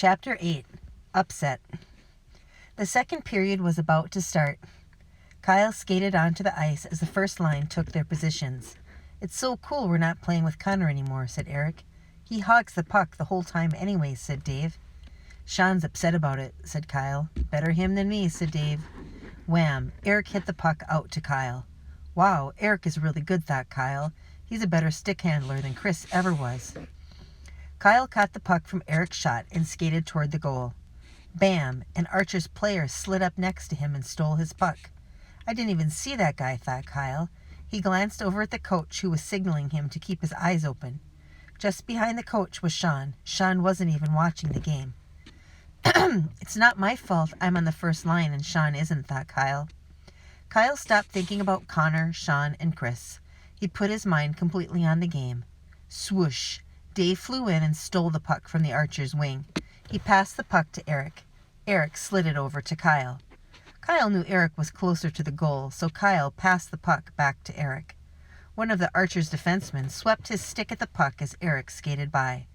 Chapter 8. Upset. The second period was about to start. Kyle skated onto the ice as the first line took their positions. "It's so cool we're not playing with Connor anymore," said Eric. "He hogs the puck the whole time anyways," said Dave. "Sean's upset about it," said Kyle. "Better him than me," said Dave. Wham! Eric hit the puck out to Kyle. "Wow, Eric is really good," thought Kyle. "He's a better stick handler than Chris ever was." Kyle caught the puck from Eric's shot and skated toward the goal. Bam! An Archer's player slid up next to him and stole his puck. "I didn't even see that guy," thought Kyle. He glanced over at the coach, who was signaling him to keep his eyes open. Just behind the coach was Sean. Sean wasn't even watching the game. "It's not my fault I'm on the first line and Sean isn't," thought Kyle. Kyle stopped thinking about Connor, Sean, and Chris. He put his mind completely on the game. Swoosh! Dave flew in and stole the puck from the Archer's wing. He passed the puck to Eric. Eric slid it over to Kyle. Kyle knew Eric was closer to the goal, so Kyle passed the puck back to Eric. One of the Archer's defensemen swept his stick at the puck as Eric skated by.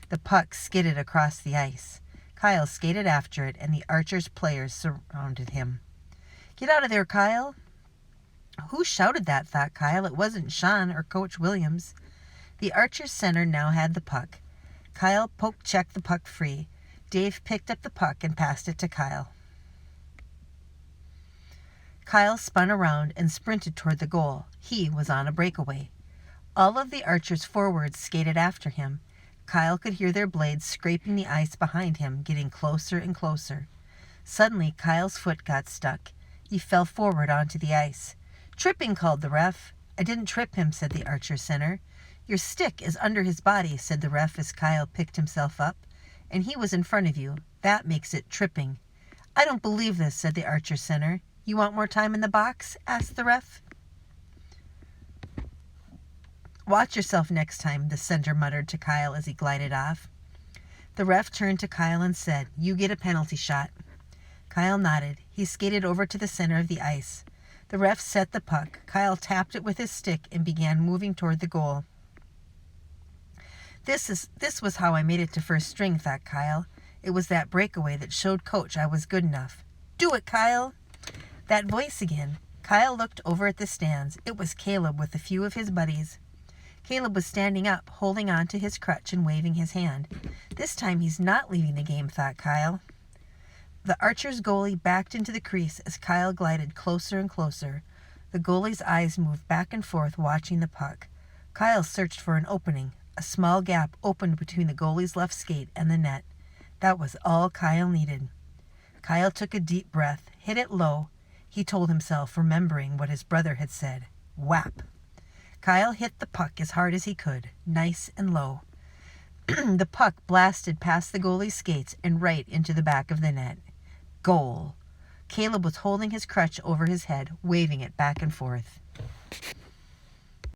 The puck skidded across the ice. Kyle skated after it, and the Archer's players surrounded him. "Get out of there, Kyle!" Who shouted that, thought Kyle. It wasn't Sean or Coach Williams. The Archer's center now had the puck. Kyle poke-checked the puck free. Dave picked up the puck and passed it to Kyle. Kyle spun around and sprinted toward the goal. He was on a breakaway. All of the Archer's forwards skated after him. Kyle could hear their blades scraping the ice behind him, getting closer and closer. Suddenly, Kyle's foot got stuck. He fell forward onto the ice. "Tripping," called the ref. "I didn't trip him," said the Archer center. "Your stick is under his body," said the ref as Kyle picked himself up. "And he was in front of you. That makes it tripping." "I don't believe this," said the Archer center. "You want more time in the box?" asked the ref. "Watch yourself next time," the center muttered to Kyle as he glided off. The ref turned to Kyle and said, "You get a penalty shot." Kyle nodded. He skated over to the center of the ice. The ref set the puck. Kyle tapped it with his stick and began moving toward the goal. This was how I made it to first string," thought Kyle. "It was that breakaway that showed Coach I was good enough." "Do it, Kyle!" That voice again. Kyle looked over at the stands. It was Caleb with a few of his buddies. Caleb was standing up, holding on to his crutch and waving his hand. This time he's not leaving the game, thought Kyle. The Archer's goalie backed into the crease as Kyle glided closer and closer. The goalie's eyes moved back and forth, watching the puck. Kyle searched for an opening. A small gap opened between the goalie's left skate and the net. That was all Kyle needed. Kyle took a deep breath, hit it low. He told himself, remembering what his brother had said. Whap! Kyle hit the puck as hard as he could, nice and low. The puck blasted past the goalie's skates and right into the back of the net. Goal! Caleb was holding his crutch over his head, waving it back and forth.